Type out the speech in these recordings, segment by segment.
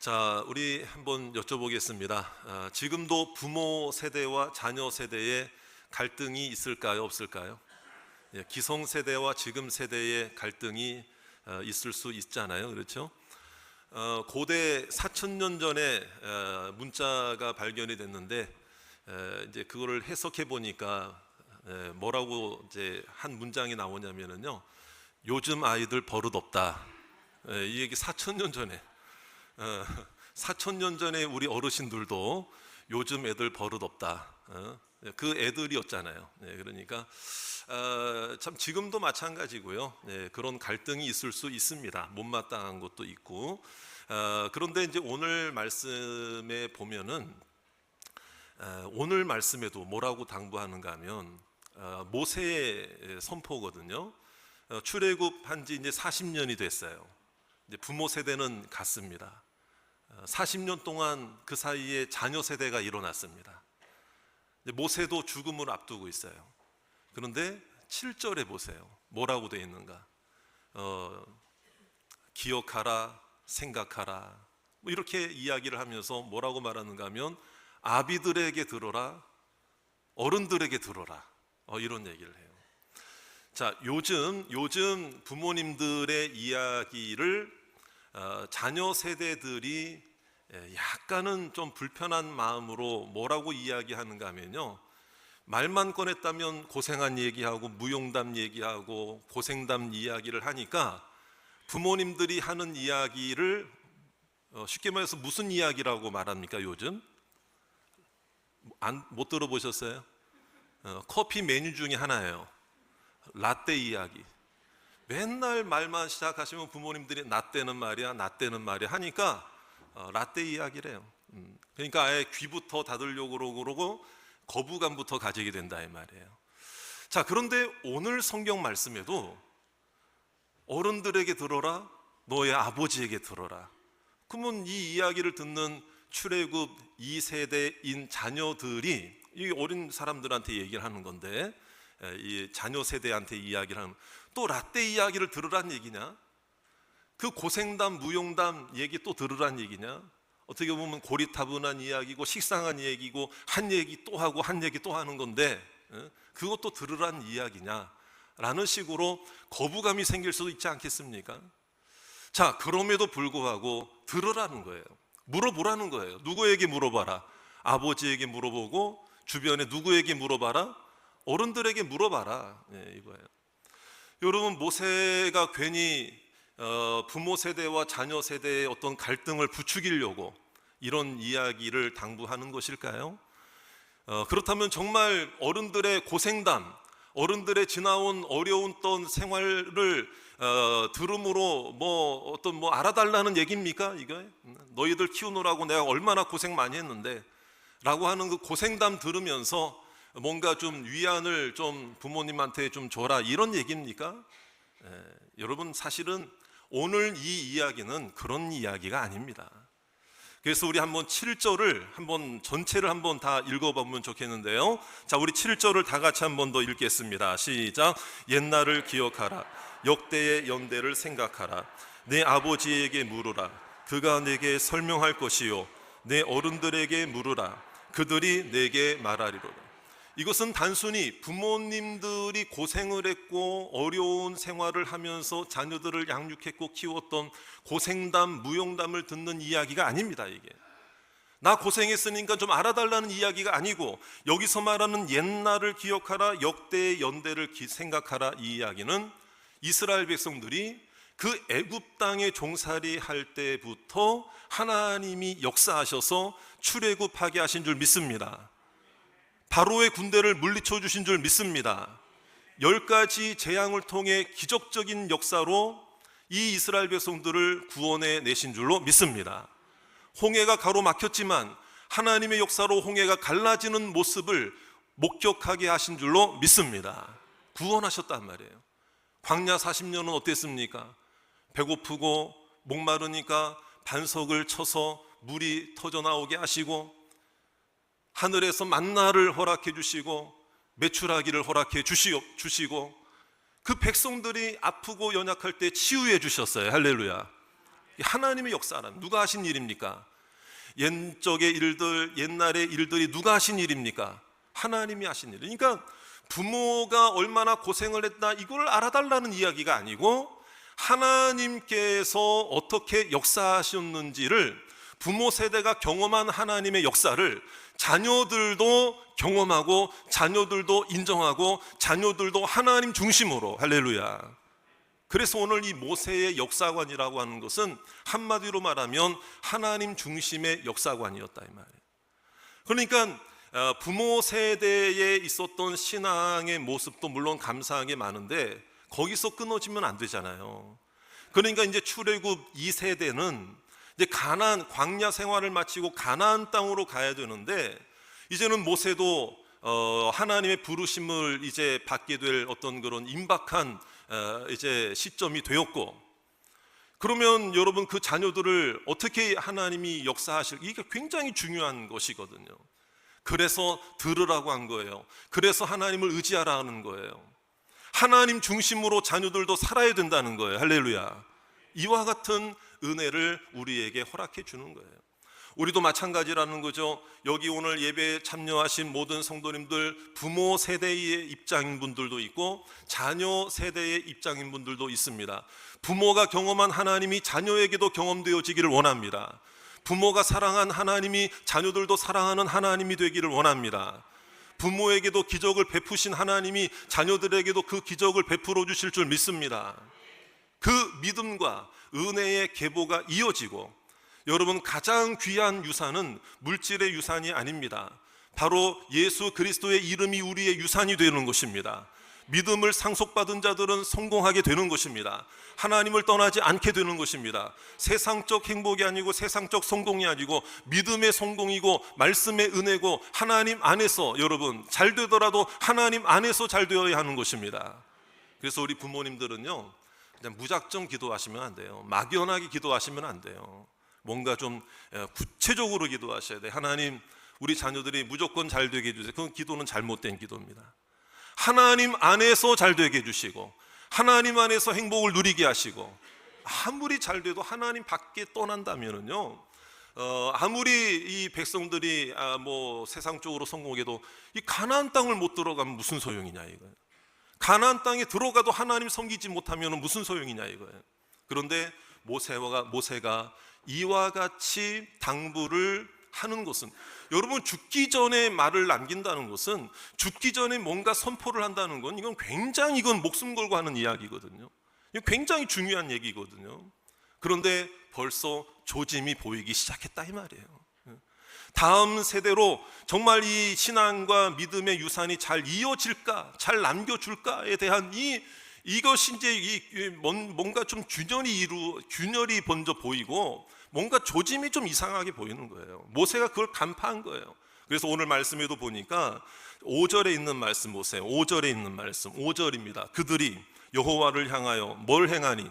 자, 우리 한번 여쭤보겠습니다. 지금도 부모 세대와 자녀 세대의 갈등이 있을까요, 없을까요? 기성 세대와 지금 세대의 갈등이 있을 수 있잖아요, 그렇죠? 고대 4,000년 전에 문자가 발견이 됐는데 이제 그거를 해석해 보니까 뭐라고 이제 한 문장이 나오냐면은요, 요즘 아이들 버릇 없다. 이 얘기 4,000년 전에. 4,000년 전에 우리 어르신들도 요즘 애들 버릇 없다. 그 애들이었잖아요. 그러니까 참 지금도 마찬가지고요. 그런 갈등이 있을 수 있습니다. 못마땅한 것도 있고. 그런데 이제 오늘 말씀에 보면은 오늘 말씀에도 뭐라고 당부하는가 하면 모세의 선포거든요. 출애굽한 지 이제 40년이 됐어요. 이제 부모 세대는 갔습니다. 40년 동안 그 사이에 자녀 세대가 일어났습니다. 모세도 죽음을 앞두고 있어요. 그런데 7절에 보세요. 뭐라고 되어 있는가? 기억하라, 생각하라. 뭐 이렇게 이야기를 하면서 뭐라고 말하는가 하면 아비들에게 들어라, 어른들에게 들어라. 이런 얘기를 해요. 자, 요즘 부모님들의 이야기를 자녀 세대들이 약간은 좀 불편한 마음으로 뭐라고 이야기하는가 하면요, 말만 꺼냈다면 고생한 얘기하고 무용담 얘기하고 고생담 이야기를 하니까 부모님들이 하는 이야기를 쉽게 말해서 무슨 이야기라고 말합니까? 요즘 못 들어보셨어요? 커피 메뉴 중에 하나예요. 라떼 이야기. 맨날 말만 시작하시면 부모님들이 나 때는 말이야, 나 때는 말이야 하니까 라떼 이야기래요. 그러니까 아예 귀부터 닫으려고 그러고 거부감부터 가지게 된다 이 말이에요. 자, 그런데 오늘 성경 말씀에도 어른들에게 들어라, 너의 아버지에게 들어라. 그러면 이 이야기를 듣는 출애굽 2세대인 자녀들이, 이 어린 사람들한테 얘기를 하는 건데, 이 자녀 세대한테 이야기를 하는, 또 라떼 이야기를 들으란 얘기냐? 그 고생담 무용담 얘기 또 들으란 얘기냐? 어떻게 보면 고리타분한 이야기고 식상한 얘기고 한 얘기 또 하고 한 얘기 또 하는 건데 그것도 들으란 이야기냐? 라는 식으로 거부감이 생길 수도 있지 않겠습니까? 자, 그럼에도 불구하고 들으라는 거예요. 물어보라는 거예요. 누구에게 물어봐라. 아버지에게 물어보고 주변에 누구에게 물어봐라. 어른들에게 물어봐라. 이거예요. 여러분, 모세가 괜히 부모 세대와 자녀 세대의 어떤 갈등을 부추기려고 이런 이야기를 당부하는 것일까요? 그렇다면 정말 어른들의 고생담, 어른들의 지나온 어려운 어떤 생활을 들음으로 뭐 알아달라는 얘기입니까? 이거 너희들 키우느라고 내가 얼마나 고생 많이 했는데 라고 하는 그 고생담 들으면서 뭔가 좀 위안을 좀 부모님한테 좀 줘라 이런 얘기입니까? 여러분, 사실은 오늘 이 이야기는 그런 이야기가 아닙니다. 그래서 우리 한번 7절을 한번 전체를 한번 다 읽어보면 좋겠는데요. 자, 우리 7절을 다 같이 한번 더 읽겠습니다. 시작. 옛날을 기억하라, 역대의 연대를 생각하라. 내 아버지에게 물으라, 그가 내게 설명할 것이요, 내 어른들에게 물으라, 그들이 내게 말하리로다. 이것은 단순히 부모님들이 고생을 했고 어려운 생활을 하면서 자녀들을 양육했고 키웠던 고생담, 무용담을 듣는 이야기가 아닙니다. 이게 나 고생했으니까 좀 알아달라는 이야기가 아니고, 여기서 말하는 옛날을 기억하라, 역대의 연대를 생각하라, 이 이야기는 이스라엘 백성들이 그 애굽 땅에 종살이 할 때부터 하나님이 역사하셔서 출애굽하게 하신 줄 믿습니다. 바로의 군대를 물리쳐 주신 줄 믿습니다. 10가지 재앙을 통해 기적적인 역사로 이 이스라엘 백성들을 구원해 내신 줄로 믿습니다. 홍해가 가로막혔지만 하나님의 역사로 홍해가 갈라지는 모습을 목격하게 하신 줄로 믿습니다. 구원하셨단 말이에요. 광야 40년은 어땠습니까? 배고프고 목마르니까 반석을 쳐서 물이 터져 나오게 하시고, 하늘에서 만나를 허락해 주시고 메추라기를 허락해 주시고 그 백성들이 아프고 연약할 때 치유해 주셨어요. 할렐루야. 하나님의 역사란 누가 하신 일입니까? 옛적의 일들, 옛날의 일들이 누가 하신 일입니까? 하나님이 하신 일. 그러니까 부모가 얼마나 고생을 했다 이걸 알아달라는 이야기가 아니고 하나님께서 어떻게 역사하셨는지를, 부모 세대가 경험한 하나님의 역사를 자녀들도 경험하고 자녀들도 인정하고 자녀들도 하나님 중심으로, 할렐루야. 그래서 오늘 이 모세의 역사관이라고 하는 것은 한마디로 말하면 하나님 중심의 역사관이었다 이 말이에요. 그러니까 부모 세대에 있었던 신앙의 모습도 물론 감사하게 많은데 거기서 끊어지면 안 되잖아요. 그러니까 이제 출애굽 2세대는 이제 가나안, 광야 생활을 마치고 가나안 땅으로 가야 되는데 이제는 모세도 하나님의 부르심을 이제 받게 될 어떤 그런 임박한 이제 시점이 되었고, 그러면 여러분 그 자녀들을 어떻게 하나님이 역사하실, 이게 굉장히 중요한 것이거든요. 그래서 들으라고 한 거예요. 그래서 하나님을 의지하라 하는 거예요. 하나님 중심으로 자녀들도 살아야 된다는 거예요. 할렐루야. 이와 같은 은혜를 우리에게 허락해 주는 거예요. 우리도 마찬가지라는 거죠. 여기 오늘 예배에 참여하신 모든 성도님들, 부모 세대의 입장인 분들도 있고 자녀 세대의 입장인 분들도 있습니다. 부모가 경험한 하나님이 자녀에게도 경험되어지기를 원합니다. 부모가 사랑한 하나님이 자녀들도 사랑하는 하나님이 되기를 원합니다. 부모에게도 기적을 베푸신 하나님이 자녀들에게도 그 기적을 베풀어 주실 줄 믿습니다. 그 믿음과 은혜의 계보가 이어지고, 여러분 가장 귀한 유산은 물질의 유산이 아닙니다. 바로 예수 그리스도의 이름이 우리의 유산이 되는 것입니다. 믿음을 상속받은 자들은 성공하게 되는 것입니다. 하나님을 떠나지 않게 되는 것입니다. 세상적 행복이 아니고 세상적 성공이 아니고 믿음의 성공이고 말씀의 은혜고 하나님 안에서, 여러분 잘 되더라도 하나님 안에서 잘 되어야 하는 것입니다. 그래서 우리 부모님들은요, 그냥 무작정 기도하시면 안 돼요. 막연하게 기도하시면 안 돼요. 뭔가 좀 구체적으로 기도하셔야 돼요. 하나님, 우리 자녀들이 무조건 잘 되게 해주세요. 그건 기도는 잘못된 기도입니다. 하나님 안에서 잘 되게 해주시고 하나님 안에서 행복을 누리게 하시고, 아무리 잘 돼도 하나님 밖에 떠난다면은요, 아무리 이 백성들이 뭐 세상적으로 성공해도 이 가나안 땅을 못 들어가면 무슨 소용이냐 이거예요. 가나안 땅에 들어가도 하나님 섬기지 못하면 무슨 소용이냐 이거예요. 그런데 모세가 이와 같이 당부를 하는 것은, 여러분 죽기 전에 말을 남긴다는 것은, 죽기 전에 뭔가 선포를 한다는 건 이건 굉장히, 이건 목숨 걸고 하는 이야기거든요. 이건 굉장히 중요한 얘기거든요. 그런데 벌써 조짐이 보이기 시작했다 이 말이에요. 다음 세대로 정말 이 신앙과 믿음의 유산이 잘 이어질까, 잘 남겨줄까에 대한 이것이 이제 뭔가 좀 균열이 먼저 보이고 뭔가 조짐이 좀 이상하게 보이는 거예요. 모세가 그걸 간파한 거예요. 그래서 오늘 말씀에도 보니까 5절에 있는 말씀 보세요. 5절에 있는 말씀 5절입니다. 그들이 여호와를 향하여 뭘 행하니?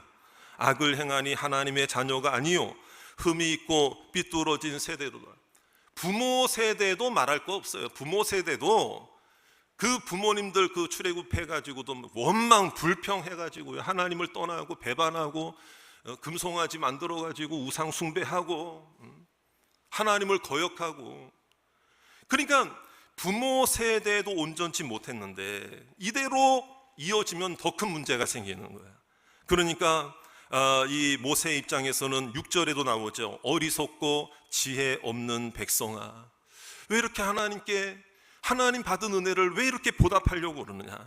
악을 행하니 하나님의 자녀가 아니요 흠이 있고 삐뚤어진 세대로다. 부모 세대도 말할 거 없어요. 부모 세대도 그 부모님들 그 출애굽해가지고도 원망 불평해가지고 하나님을 떠나고 배반하고 금송아지 만들어가지고 우상 숭배하고 하나님을 거역하고, 그러니까 부모 세대도 온전치 못했는데 이대로 이어지면 더 큰 문제가 생기는 거야. 그러니까 이 모세 입장에서는 6절에도 나오죠. 어리석고 지혜 없는 백성아, 왜 이렇게 하나님 받은 은혜를 왜 이렇게 보답하려고 그러느냐?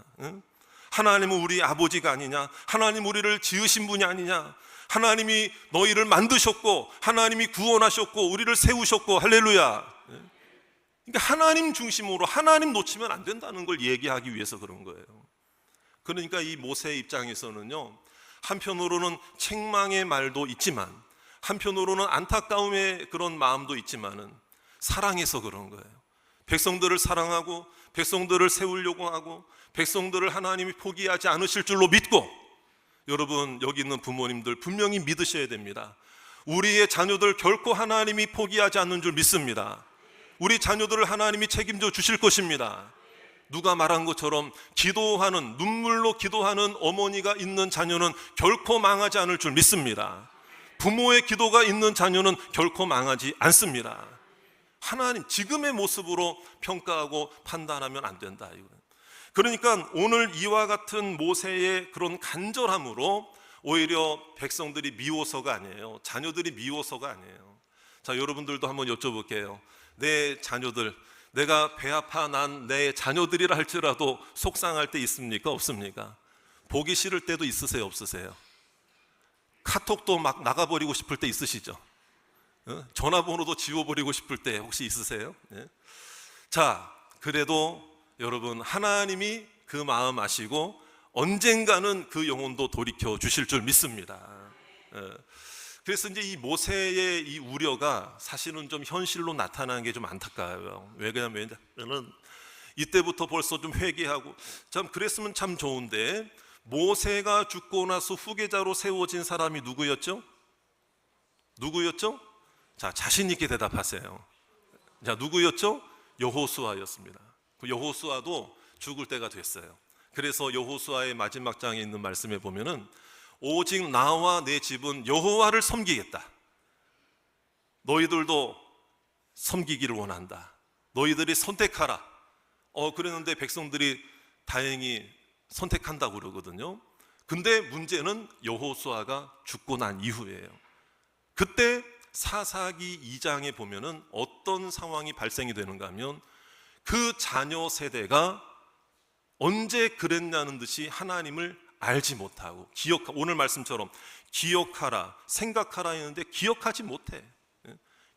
하나님은 우리 아버지가 아니냐? 하나님 우리를 지으신 분이 아니냐? 하나님이 너희를 만드셨고 하나님이 구원하셨고 우리를 세우셨고, 할렐루야. 그러니까 하나님 중심으로 하나님 놓치면 안 된다는 걸 얘기하기 위해서 그런 거예요. 그러니까 이 모세 입장에서는요, 한편으로는 책망의 말도 있지만 한편으로는 안타까움의 그런 마음도 있지만은 사랑해서 그런 거예요. 백성들을 사랑하고 백성들을 세우려고 하고 백성들을 하나님이 포기하지 않으실 줄로 믿고, 여러분 여기 있는 부모님들 분명히 믿으셔야 됩니다. 우리의 자녀들 결코 하나님이 포기하지 않는 줄 믿습니다. 우리 자녀들을 하나님이 책임져 주실 것입니다. 누가 말한 것처럼 눈물로 기도하는 어머니가 있는 자녀는 결코 망하지 않을 줄 믿습니다. 부모의 기도가 있는 자녀는 결코 망하지 않습니다. 하나님 지금의 모습으로 평가하고 판단하면 안 된다. 그러니까 오늘 이와 같은 모세의 그런 간절함으로 오히려 백성들이 미워서가 아니에요. 자녀들이 미워서가 아니에요. 자, 여러분들도 한번 여쭤볼게요. 내 자녀들, 내가 배 아파 난 내 자녀들이라 할지라도 속상할 때 있습니까? 없습니까? 보기 싫을 때도 있으세요? 없으세요? 카톡도 막 나가버리고 싶을 때 있으시죠? 전화번호도 지워버리고 싶을 때 혹시 있으세요? 자, 그래도 여러분 하나님이 그 마음 아시고 언젠가는 그 영혼도 돌이켜 주실 줄 믿습니다. 그래서 이제 이 모세의 이 우려가 사실은 좀 현실로 나타나는 게 좀 안타까워요. 왜냐면 이때부터 벌써 좀 회개하고 참 그랬으면 참 좋은데, 모세가 죽고 나서 후계자로 세워진 사람이 누구였죠? 누구였죠? 자, 자신 있게 대답하세요. 자, 누구였죠? 여호수아였습니다. 그 여호수아도 죽을 때가 됐어요. 그래서 여호수아의 마지막 장에 있는 말씀에 보면은 오직 나와 내 집은 여호와를 섬기겠다. 너희들도 섬기기를 원한다. 너희들이 선택하라. 그랬는데 백성들이 다행히 선택한다고 그러거든요. 근데 문제는 여호수아가 죽고 난 이후예요. 그때 사사기 2장에 보면은 어떤 상황이 발생이 되는가 하면 그 자녀 세대가 언제 그랬냐는 듯이 하나님을 알지 못하고 오늘 말씀처럼 기억하라, 생각하라 했는데 기억하지 못해.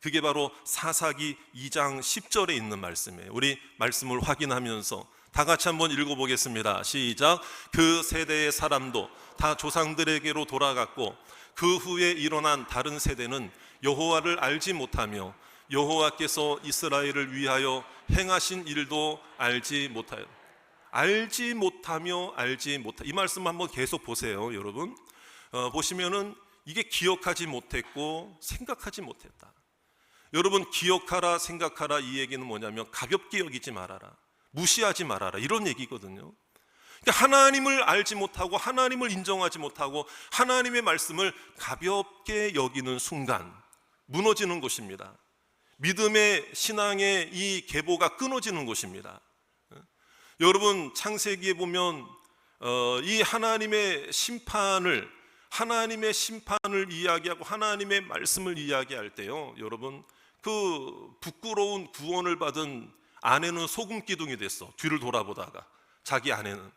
그게 바로 사사기 2장 10절에 있는 말씀이에요. 우리 말씀을 확인하면서 다 같이 한번 읽어보겠습니다. 시작. 그 세대의 사람도 다 조상들에게로 돌아갔고 그 후에 일어난 다른 세대는 여호와를 알지 못하며 여호와께서 이스라엘을 위하여 행하신 일도 알지 못하여. 알지 못하며 알지 못하. 이 말씀 한번 계속 보세요, 여러분. 보시면은 이게 기억하지 못했고 생각하지 못했다. 여러분, 기억하라, 생각하라, 이 얘기는 뭐냐면 가볍게 여기지 말아라, 무시하지 말아라, 이런 얘기거든요. 그러니까 하나님을 알지 못하고 하나님을 인정하지 못하고 하나님의 말씀을 가볍게 여기는 순간 무너지는 것입니다. 믿음의 신앙의 이 계보가 끊어지는 것입니다. 여러분, 창세기에 보면 이 하나님의 심판을 이야기하고 하나님의 말씀을 이야기할 때요, 여러분, 그 부끄러운 구원을 받은 아내는 소금 기둥이 됐어. 뒤를 돌아보다가 자기 아내는.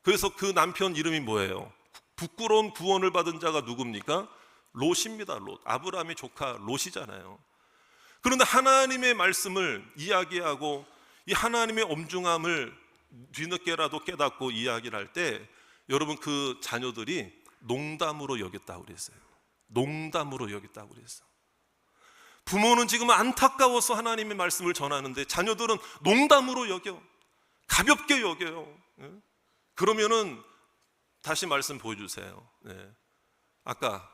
그래서 그 남편 이름이 뭐예요? 부끄러운 구원을 받은 자가 누굽니까? 롯입니다. 롯. 아브라함의 조카 롯이잖아요. 그런데 하나님의 말씀을 이야기하고 이 하나님의 엄중함을 뒤늦게라도 깨닫고 이야기를 할 때 여러분, 그 자녀들이 농담으로 여겼다고 그랬어요. 농담으로 여겼다고 그랬어. 부모는 지금 안타까워서 하나님의 말씀을 전하는데 자녀들은 농담으로 여겨, 가볍게 여겨요. 그러면은 다시 말씀 보여주세요. 아까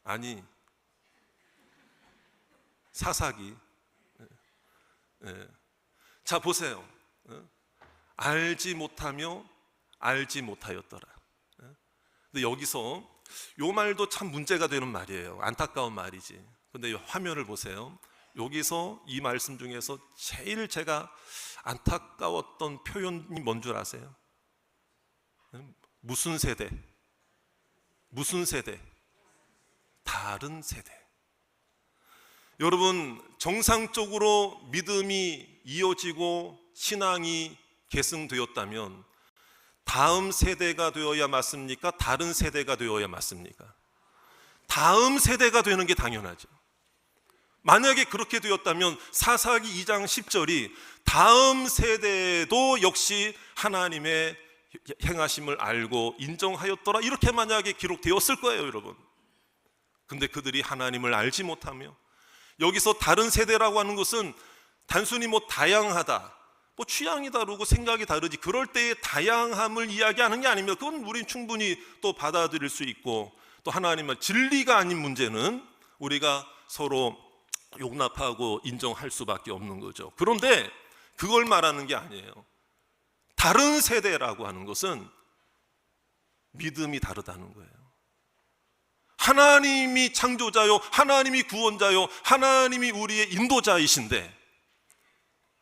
아니 사사기. 자, 보세요. 알지 못하며 알지 못하였더라. 근데 여기서 요 말도 참 문제가 되는 말이에요. 안타까운 말이지. 근데 이 화면을 보세요. 여기서 이 말씀 중에서 제일 제가 안타까웠던 표현이 뭔 줄 아세요? 무슨 세대? 무슨 세대? 다른 세대. 여러분, 정상적으로 믿음이 이어지고 신앙이 계승되었다면 다음 세대가 되어야 맞습니까? 다른 세대가 되어야 맞습니까? 다음 세대가 되는 게 당연하죠. 만약에 그렇게 되었다면 사사기 2장 10절이 다음 세대도 역시 하나님의 행하심을 알고 인정하였더라, 이렇게 만약에 기록되었을 거예요, 여러분. 근데 그들이 하나님을 알지 못하며, 여기서 다른 세대라고 하는 것은 단순히 다양하다, 취향이 다르고 생각이 다르지, 그럴 때의 다양함을 이야기하는 게 아니면 그건 우리는 충분히 또 받아들일 수 있고, 또 하나님의 진리가 아닌 문제는 우리가 서로 용납하고 인정할 수밖에 없는 거죠. 그런데 그걸 말하는 게 아니에요. 다른 세대라고 하는 것은 믿음이 다르다는 거예요. 하나님이 창조자요, 하나님이 구원자요, 하나님이 우리의 인도자이신데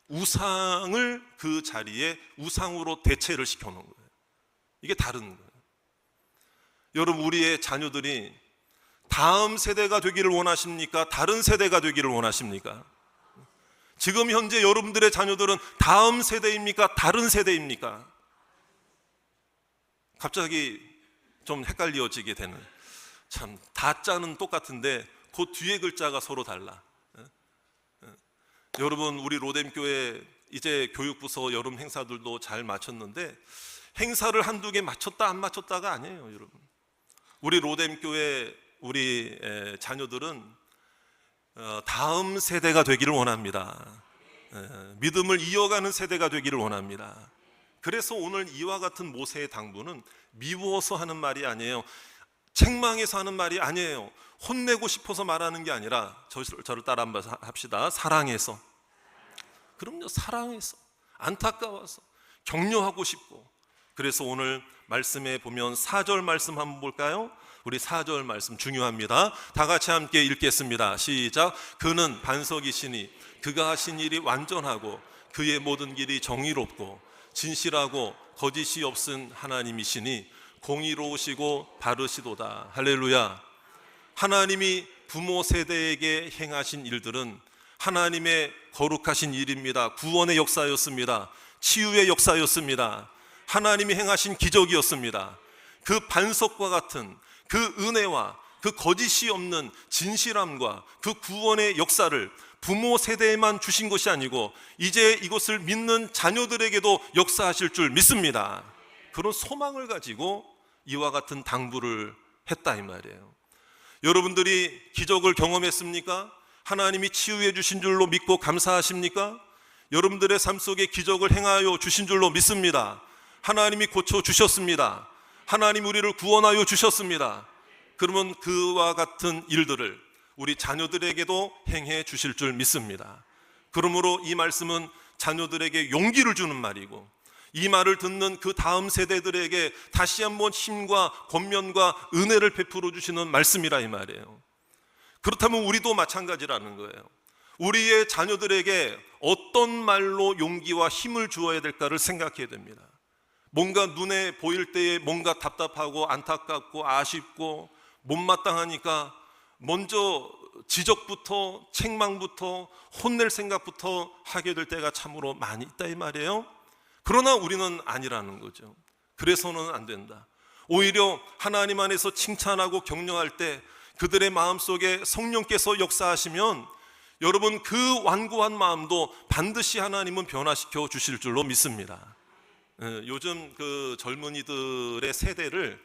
우상을 그 자리에 우상으로 대체를 시켜놓은 거예요. 이게 다른 거예요. 여러분, 우리의 자녀들이 다음 세대가 되기를 원하십니까? 다른 세대가 되기를 원하십니까? 지금 현재 여러분들의 자녀들은 다음 세대입니까? 다른 세대입니까? 갑자기 좀 헷갈려지게 되는, 참 다자는 똑같은데 그 뒤에 글자가 서로 달라. 여러분, 우리 로뎀교회 이제 교육부서 여름 행사들도 잘 마쳤는데 행사를 한두 개 마쳤다 안 마쳤다가 아니에요. 여러분, 우리 로뎀교회 우리 자녀들은 다음 세대가 되기를 원합니다. 믿음을 이어가는 세대가 되기를 원합니다. 그래서 오늘 이와 같은 모세의 당부는 미워서 하는 말이 아니에요. 책망해서 하는 말이 아니에요. 혼내고 싶어서 말하는 게 아니라, 저를 따라 한번 합시다. 사랑해서. 그럼요, 사랑해서, 안타까워서, 격려하고 싶고. 그래서 오늘 말씀에 보면 4절 말씀 한번 볼까요? 우리 4절 말씀 중요합니다. 다 같이 함께 읽겠습니다. 시작. 그는 반석이시니 그가 하신 일이 완전하고 그의 모든 길이 정의롭고 진실하고 거짓이 없은 하나님이시니 공의로우시고 바르시도다. 할렐루야. 하나님이 부모 세대에게 행하신 일들은 하나님의 거룩하신 일입니다. 구원의 역사였습니다. 치유의 역사였습니다. 하나님이 행하신 기적이었습니다. 그 반석과 같은 그 은혜와 그 거짓이 없는 진실함과 그 구원의 역사를 부모 세대에만 주신 것이 아니고 이제 이것을 믿는 자녀들에게도 역사하실 줄 믿습니다. 그런 소망을 가지고 이와 같은 당부를 했다 이 말이에요. 여러분들이 기적을 경험했습니까? 하나님이 치유해 주신 줄로 믿고 감사하십니까? 여러분들의 삶 속에 기적을 행하여 주신 줄로 믿습니다. 하나님이 고쳐 주셨습니다. 하나님 우리를 구원하여 주셨습니다. 그러면 그와 같은 일들을 우리 자녀들에게도 행해 주실 줄 믿습니다. 그러므로 이 말씀은 자녀들에게 용기를 주는 말이고, 이 말을 듣는 그 다음 세대들에게 다시 한번 힘과 권면과 은혜를 베풀어 주시는 말씀이라 이 말이에요. 그렇다면 우리도 마찬가지라는 거예요. 우리의 자녀들에게 어떤 말로 용기와 힘을 주어야 될까를 생각해야 됩니다. 뭔가 눈에 보일 때에 뭔가 답답하고 안타깝고 아쉽고 못마땅하니까 먼저 지적부터 책망부터 혼낼 생각부터 하게 될 때가 참으로 많이 있다 이 말이에요. 그러나 우리는 아니라는 거죠. 그래서는 안 된다. 오히려 하나님 안에서 칭찬하고 격려할 때 그들의 마음속에 성령께서 역사하시면 여러분 그 완고한 마음도 반드시 하나님은 변화시켜 주실 줄로 믿습니다. 요즘 그 젊은이들의 세대를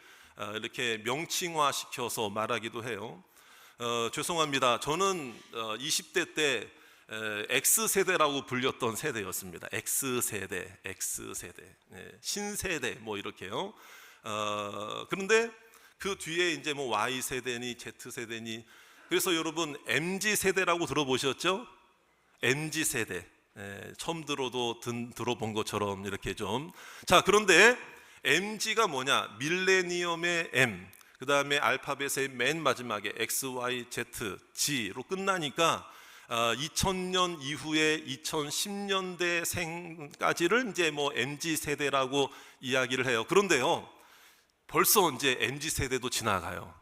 이렇게 명칭화 시켜서 말하기도 해요. 죄송합니다. 저는 20대 때 X세대라고 불렸던 세대였습니다. X세대, 신세대 뭐 이렇게요. 그런데 그 뒤에 이제 뭐 Y세대니 Z세대니, 그래서 여러분 MZ세대라고 들어보셨죠? MZ세대. 처음 들어본 것처럼 이렇게 좀. 자, 그런데 MZ가 뭐냐? 밀레니엄의 M, 그 다음에 알파벳의 맨 마지막에 X, Y, Z, G로 끝나니까 2000년 이후에 2010년대 생까지를 이제 뭐 MZ 세대라고 이야기를 해요. 그런데요, 벌써 이제 MZ 세대도 지나가요.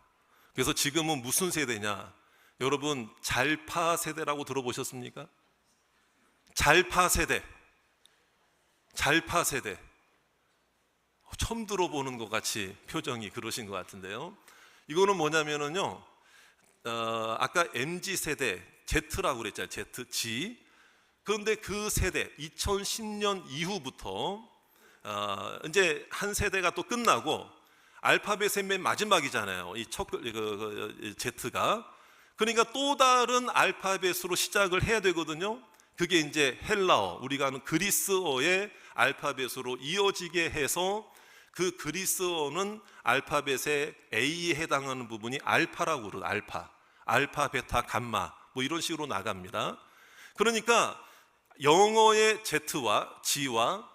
그래서 지금은 무슨 세대냐? 여러분 잘파 세대라고 들어보셨습니까? 잘파 세대. 처음 들어보는 것 같이 표정이 그러신 것 같은데요. 이거는 뭐냐면은요, 아까 MZ 세대 Z라고 그랬잖아요. Z. 그런데 그 세대 2010년 이후부터 이제 한 세대가 또 끝나고 알파벳의 맨 마지막이잖아요. 이 첫 Z가. 그러니까 또 다른 알파벳으로 시작을 해야 되거든요. 그게 이제 헬라어, 우리가 아는 그리스어의 알파벳으로 이어지게 해서 그 그리스어는 알파벳의 A에 해당하는 부분이 알파라고 그러죠. 알파, 베타, 감마 뭐 이런 식으로 나갑니다. 그러니까 영어의 Z와 G와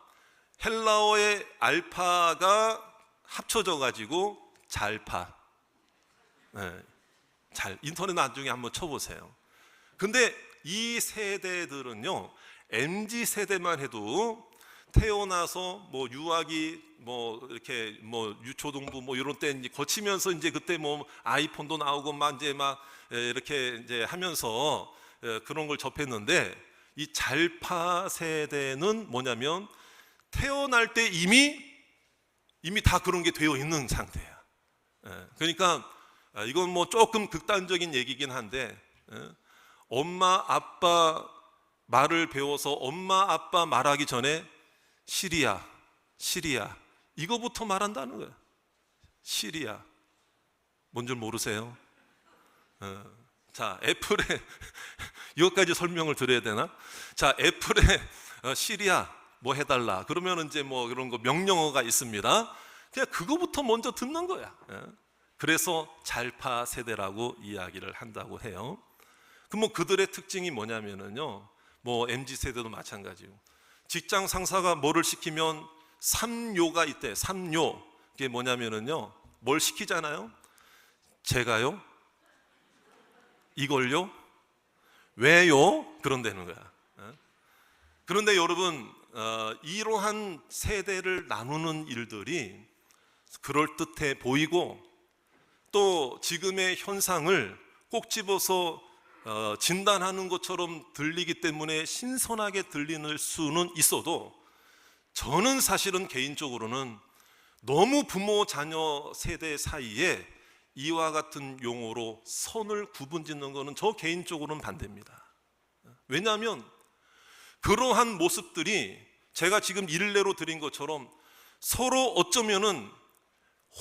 헬라어의 알파가 합쳐져 가지고 잘파. 잘 인터넷 나중에 한번 쳐보세요. 근데 이 세대들은요, MZ 세대만 해도 태어나서 뭐 유아기 뭐 이렇게 뭐 유초등부 뭐 이런 때 이제 거치면서 이제 그때 뭐 아이폰도 나오고 막 이제 막 이렇게 이제 하면서 그런 걸 접했는데, 이 잘파 세대는 뭐냐면 태어날 때 이미 다 그런 게 되어 있는 상태야. 그러니까 이건 뭐 조금 극단적인 얘기긴 한데, 엄마 아빠 말을 배워서 엄마 아빠 말하기 전에 시리아 이거부터 말한다는 거야. 시리아 뭔 줄 모르세요? 자, 애플에 이것까지 설명을 드려야 되나? 자, 애플에 시리아 뭐 해달라 그러면 이제 뭐 그런 거 명령어가 있습니다. 그냥 그거부터 먼저 듣는 거야. 그래서 잘파 세대라고 이야기를 한다고 해요. 그럼 뭐 그들의 특징이 뭐냐면은요, 뭐 MZ 세대도 마찬가지고, 직장 상사가 뭐를 시키면 3요가 있대. 3요. 이게 뭐냐면은요, 뭘 시키잖아요. 제가요? 이걸요? 왜요? 그런다는 거야. 그런데 여러분, 이러한 세대를 나누는 일들이 그럴듯해 보이고, 또 지금의 현상을 꼭 집어서 진단하는 것처럼 들리기 때문에 신선하게 들리는 수는 있어도, 저는 사실은 개인적으로는 너무 부모 자녀 세대 사이에 이와 같은 용어로 선을 구분짓는 것은 저 개인적으로는 반대입니다. 왜냐하면 그러한 모습들이 제가 지금 일례로 드린 것처럼 서로 어쩌면은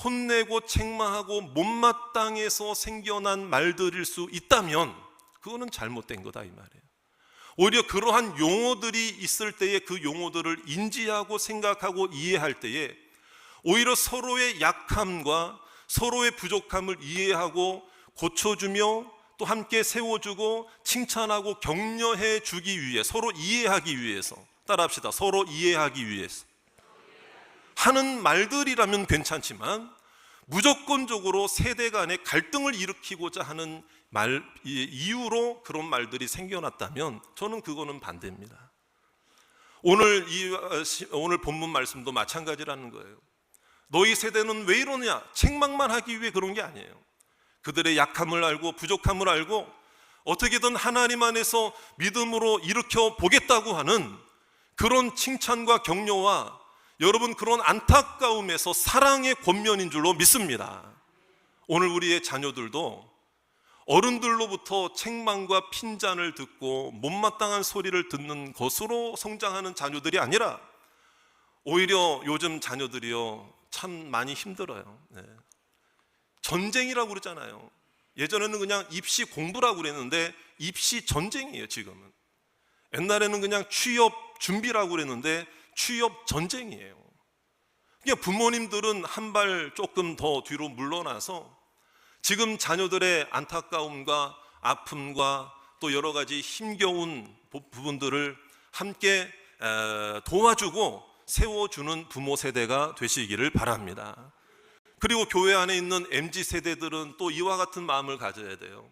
혼내고 책망하고 못마땅해서 생겨난 말들일 수 있다면 그거는 잘못된 거다 이 말이에요. 오히려 그러한 용어들이 있을 때에 그 용어들을 인지하고 생각하고 이해할 때에 오히려 서로의 약함과 서로의 부족함을 이해하고 고쳐주며 또 함께 세워주고 칭찬하고 격려해 주기 위해, 서로 이해하기 위해서, 따라합시다, 서로 이해하기 위해서 하는 말들이라면 괜찮지만, 무조건적으로 세대 간의 갈등을 일으키고자 하는 말 이유로 그런 말들이 생겨났다면 저는 그거는 반대입니다. 오늘 본문 말씀도 마찬가지라는 거예요. 너희 세대는 왜 이러냐? 책망만 하기 위해 그런 게 아니에요. 그들의 약함을 알고 부족함을 알고 어떻게든 하나님 안에서 믿음으로 일으켜 보겠다고 하는 그런 칭찬과 격려와 여러분 그런 안타까움에서 사랑의 권면인 줄로 믿습니다. 오늘 우리의 자녀들도 어른들로부터 책망과 핀잔을 듣고 못마땅한 소리를 듣는 것으로 성장하는 자녀들이 아니라, 오히려 요즘 자녀들이요 참 많이 힘들어요. 전쟁이라고 그러잖아요. 예전에는 그냥 입시 공부라고 그랬는데 입시 전쟁이에요 지금은. 옛날에는 그냥 취업 준비라고 그랬는데 취업 전쟁이에요. 그러니까 부모님들은 한 발 조금 더 뒤로 물러나서 지금 자녀들의 안타까움과 아픔과 또 여러 가지 힘겨운 부분들을 함께 도와주고 세워주는 부모 세대가 되시기를 바랍니다. 그리고 교회 안에 있는 MZ 세대들은 또 이와 같은 마음을 가져야 돼요.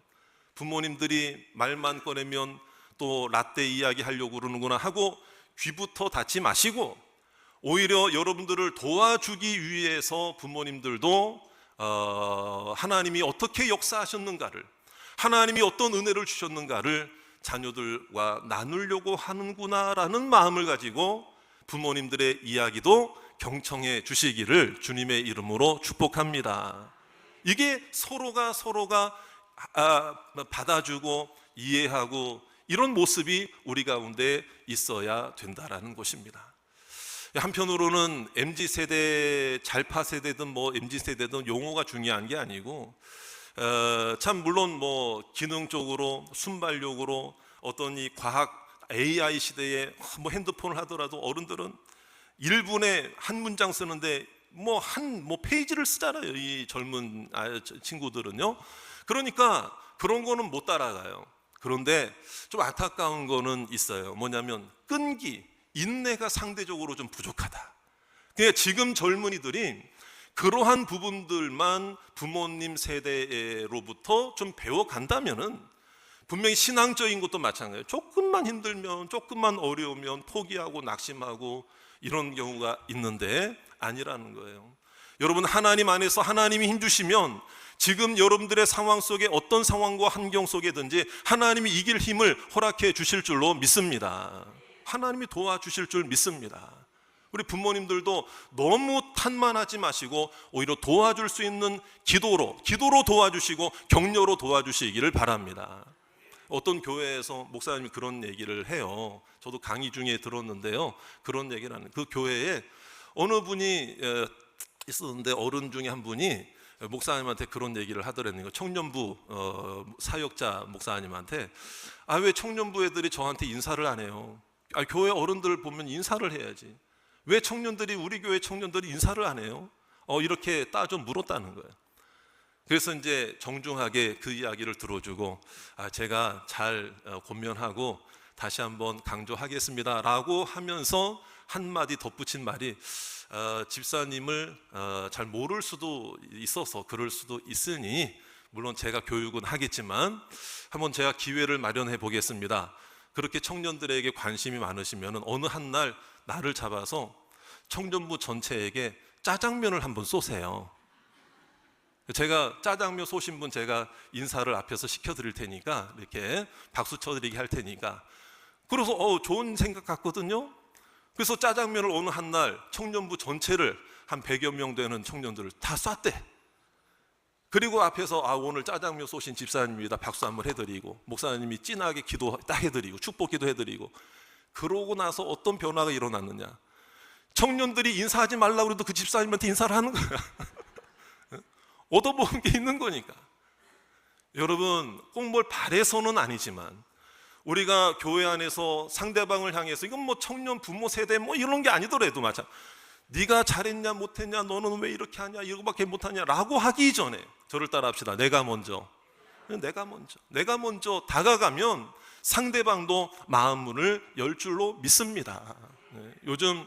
부모님들이 말만 꺼내면 또 라떼 이야기 하려고 그러는구나 하고 귀부터 닫지 마시고, 오히려 여러분들을 도와주기 위해서 부모님들도 하나님이 어떻게 역사하셨는가를, 하나님이 어떤 은혜를 주셨는가를 자녀들과 나누려고 하는구나라는 마음을 가지고 부모님들의 이야기도 경청해 주시기를 주님의 이름으로 축복합니다. 이게 서로가 받아주고 이해하고 이런 모습이 우리 가운데 있어야 된다라는 것입니다. 한편으로는 MZ세대, 잘파 세대든 뭐 MZ세대든 용어가 중요한 게 아니고, 참 물론 뭐 기능적으로 순발력으로 어떤 이 과학 AI 시대에 뭐 핸드폰을 하더라도 어른들은 1분에 한 문장 쓰는데 뭐 페이지를 쓰잖아요, 이 젊은 친구들은요. 그러니까 그런 거는 못 따라가요. 그런데 좀 안타까운 거는 있어요. 뭐냐면 끈기, 인내가 상대적으로 좀 부족하다. 그러니까 지금 젊은이들이 그러한 부분들만 부모님 세대로부터 좀 배워간다면은 분명히 신앙적인 것도 마찬가지예요. 조금만 힘들면, 조금만 어려우면 포기하고 낙심하고 이런 경우가 있는데 아니라는 거예요. 여러분, 하나님 안에서 하나님이 힘주시면 지금 여러분들의 상황 속에 어떤 상황과 환경 속에든지 하나님이 이길 힘을 허락해 주실 줄로 믿습니다. 하나님이 도와주실 줄 믿습니다. 우리 부모님들도 너무 탄만하지 마시고 오히려 도와줄 수 있는 기도로 도와주시고 격려로 도와주시기를 바랍니다. 어떤 교회에서 목사님이 그런 얘기를 해요. 저도 강의 중에 들었는데요. 그런 얘기를 하는, 그 교회에 어느 분이 있었는데 어른 중에 한 분이 목사님한테 그런 얘기를 하더라는 거예요. 청년부 사역자 목사님한테, 왜 청년부 애들이 저한테 인사를 안 해요? 교회 어른들 보면 인사를 해야지. 왜 청년들이, 우리 교회 청년들이 인사를 안 해요? 이렇게 따져 물었다는 거예요. 그래서 이제 정중하게 그 이야기를 들어주고, 제가 잘 권면하고 다시 한번 강조하겠습니다 라고 하면서 한마디 덧붙인 말이, 집사님을 잘 모를 수도 있어서 그럴 수도 있으니 물론 제가 교육은 하겠지만 한번 제가 기회를 마련해 보겠습니다. 그렇게 청년들에게 관심이 많으시면 어느 한 날 나를 잡아서 청년부 전체에게 짜장면을 한번 쏘세요. 제가 짜장면 쏘신 분 제가 인사를 앞에서 시켜드릴 테니까, 이렇게 박수 쳐드리게 할 테니까. 그래서 좋은 생각 같거든요. 그래서 짜장면을 어느 한 날 청년부 전체를 한 100여 명 되는 청년들을 다 쐈대. 그리고 앞에서 오늘 짜장면 쏘신 집사님입니다, 박수 한번 해드리고, 목사님이 진하게 기도 딱 해드리고 축복 기도 해드리고. 그러고 나서 어떤 변화가 일어났느냐, 청년들이 인사하지 말라고 그래도 그 집사님한테 인사를 하는 거야. 얻어먹은 게 있는 거니까. 여러분, 꼭 뭘 바래서는 아니지만 우리가 교회 안에서 상대방을 향해서, 이건 뭐 청년 부모 세대 뭐 이런 게 아니더라도 마찬, 네가 잘했냐 못했냐, 너는 왜 이렇게 하냐, 이거밖에 못하냐 라고 하기 전에 저를 따라합시다. 내가 먼저 다가가면 상대방도 마음문을 열 줄로 믿습니다. 요즘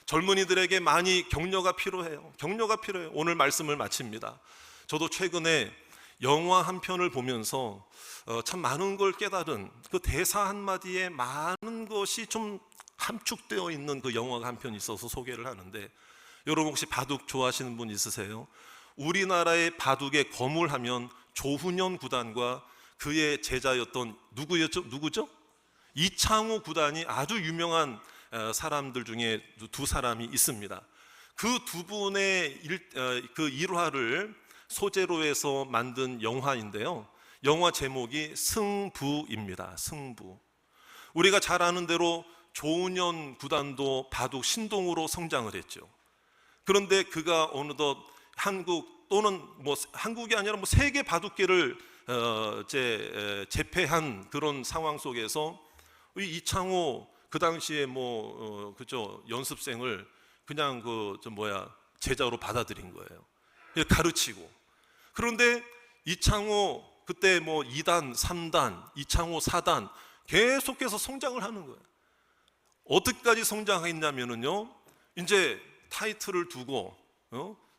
젊은이들에게 많이 격려가 필요해요. 오늘 말씀을 마칩니다. 저도 최근에 영화 한 편을 보면서 참 많은 걸 깨달은, 그 대사 한마디에 많은 것이 좀 함축되어 있는 그 영화가 한 편 있어서 소개를 하는데, 여러분 혹시 바둑 좋아하시는 분 있으세요? 우리나라의 바둑의 거물 하면 조훈현 구단과 그의 제자였던 누구죠? 이창호 구단이 아주 유명한 사람들 중에 두 사람이 있습니다. 그 두 분의 그 일화를 소재로 해서 만든 영화인데요. 영화 제목이 승부입니다. 승부. 우리가 잘 아는 대로 조훈현 구단도 바둑 신동으로 성장을 했죠. 그런데 그가 어느덧 한국, 또는 뭐 한국이 아니라 뭐 세계 바둑계를 제패한 그런 상황 속에서 이창호 그 당시에 그죠, 연습생을 그냥 제자로 받아들인 거예요. 가르치고. 그런데 이창호 그때 2단, 3단, 이창호 4단 계속해서 성장을 하는 거예요. 어디까지 성장했냐면요, 이제 타이틀을 두고,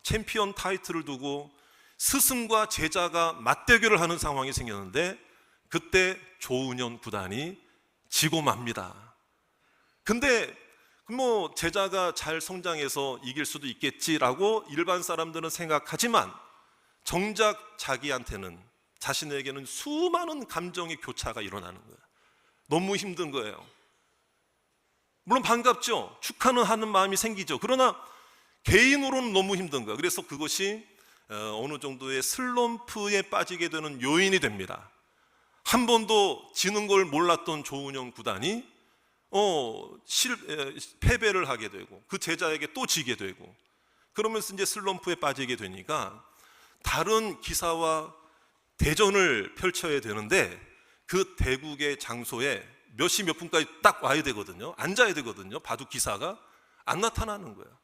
챔피언 타이틀을 두고 스승과 제자가 맞대결을 하는 상황이 생겼는데, 그때 조훈현 구단이 지고 맙니다. 근데 제자가 잘 성장해서 이길 수도 있겠지라고 일반 사람들은 생각하지만, 정작 자신에게는 수많은 감정의 교차가 일어나는 거예요. 너무 힘든 거예요. 물론 반갑죠. 축하는 마음이 생기죠. 그러나 개인으로는 너무 힘든 거예요. 그래서 그것이 어느 정도의 슬럼프에 빠지게 되는 요인이 됩니다. 한 번도 지는 걸 몰랐던 조훈현 구단이 패배를 하게 되고, 그 제자에게 또 지게 되고, 그러면서 이제 슬럼프에 빠지게 되니까 다른 기사와 대전을 펼쳐야 되는데, 그 대국의 장소에 몇 시 몇 분까지 딱 와야 되거든요. 앉아야 되거든요. 바둑 기사가 안 나타나는 거예요.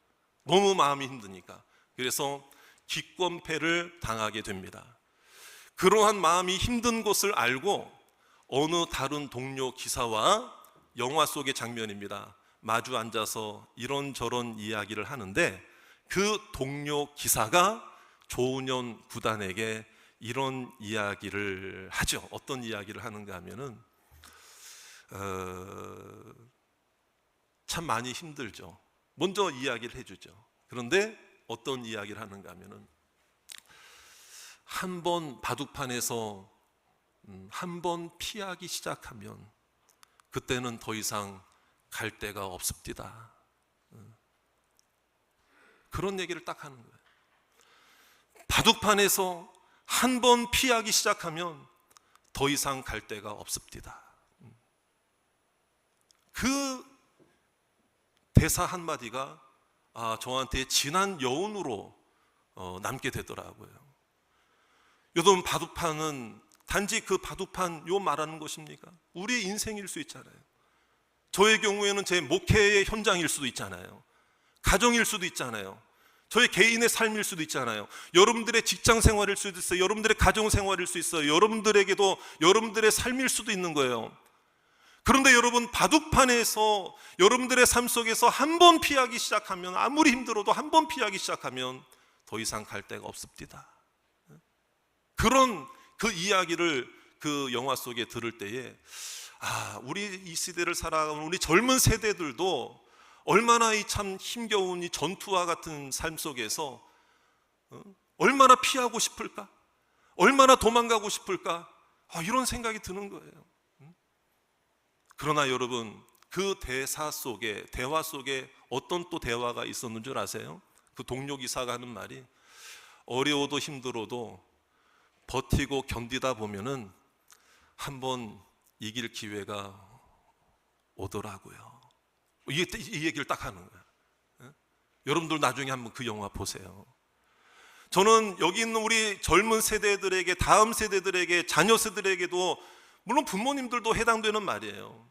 너무 마음이 힘드니까. 그래서 기권패를 당하게 됩니다. 그러한 마음이 힘든 것을 알고 어느 다른 동료 기사와, 영화 속의 장면입니다, 마주 앉아서 이런저런 이야기를 하는데, 그 동료 기사가 조은현 구단에게 이런 이야기를 하죠. 어떤 이야기를 하는가 하면은 참 많이 힘들죠. 먼저 이야기를 해주죠. 그런데 어떤 이야기를 하는가 하면은 한 번 바둑판에서 한 번 피하기 시작하면 그때는 더 이상 갈 데가 없습니다. 그런 얘기를 딱 하는 거예요. 바둑판에서 한 번 피하기 시작하면 더 이상 갈 데가 없습니다. 그 대사 한마디가 저한테 진한 여운으로 남게 되더라고요. 여러분, 바둑판은 단지 그 바둑판 요 말하는 것입니까? 우리 인생일 수 있잖아요. 저의 경우에는 제 목회의 현장일 수도 있잖아요. 가정일 수도 있잖아요. 저의 개인의 삶일 수도 있잖아요. 여러분들의 직장 생활일 수도 있어요. 여러분들의 가정 생활일 수 있어요. 여러분들에게도 여러분들의 삶일 수도 있는 거예요. 그런데 여러분, 바둑판에서 여러분들의 삶 속에서 한 번 피하기 시작하면, 아무리 힘들어도 한 번 피하기 시작하면 더 이상 갈 데가 없습니다. 그런 그 이야기를 그 영화 속에 들을 때에 우리 이 시대를 살아가는 우리 젊은 세대들도 얼마나 이 참 힘겨운 이 전투와 같은 삶 속에서 얼마나 피하고 싶을까? 얼마나 도망가고 싶을까? 이런 생각이 드는 거예요. 그러나 여러분, 그 대화 속에 어떤 또 대화가 있었는 줄 아세요? 그 동료 기사가 하는 말이 어려워도 힘들어도 버티고 견디다 보면은 한번 이길 기회가 오더라고요. 이 얘기를 딱 하는 거예요. 여러분들 나중에 한번 그 영화 보세요. 저는 여기 있는 우리 젊은 세대들에게, 다음 세대들에게, 자녀 세대들에게도, 물론 부모님들도 해당되는 말이에요.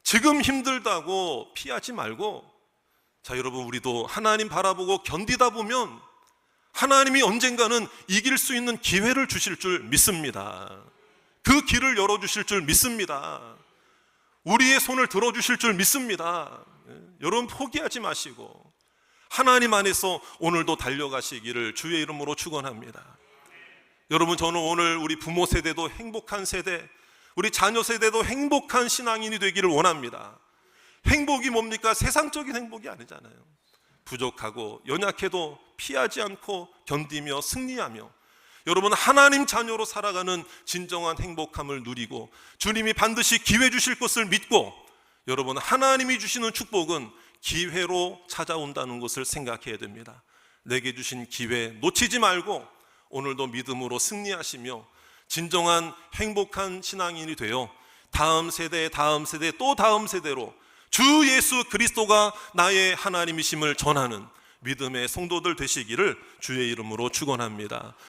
지금 힘들다고 피하지 말고, 자, 여러분, 우리도 하나님 바라보고 견디다 보면 하나님이 언젠가는 이길 수 있는 기회를 주실 줄 믿습니다. 그 길을 열어주실 줄 믿습니다. 우리의 손을 들어주실 줄 믿습니다. 여러분, 포기하지 마시고 하나님 안에서 오늘도 달려가시기를 주의 이름으로 축원합니다. 여러분, 저는 오늘 우리 부모 세대도 행복한 세대, 우리 자녀 세대도 행복한 신앙인이 되기를 원합니다. 행복이 뭡니까? 세상적인 행복이 아니잖아요. 부족하고 연약해도 피하지 않고 견디며 승리하며, 여러분, 하나님 자녀로 살아가는 진정한 행복함을 누리고 주님이 반드시 기회 주실 것을 믿고, 여러분, 하나님이 주시는 축복은 기회로 찾아온다는 것을 생각해야 됩니다. 내게 주신 기회 놓치지 말고 오늘도 믿음으로 승리하시며 진정한 행복한 신앙인이 되어 다음 세대, 또 다음 세대로 주 예수 그리스도가 나의 하나님이심을 전하는 믿음의 성도들 되시기를 주의 이름으로 축원합니다.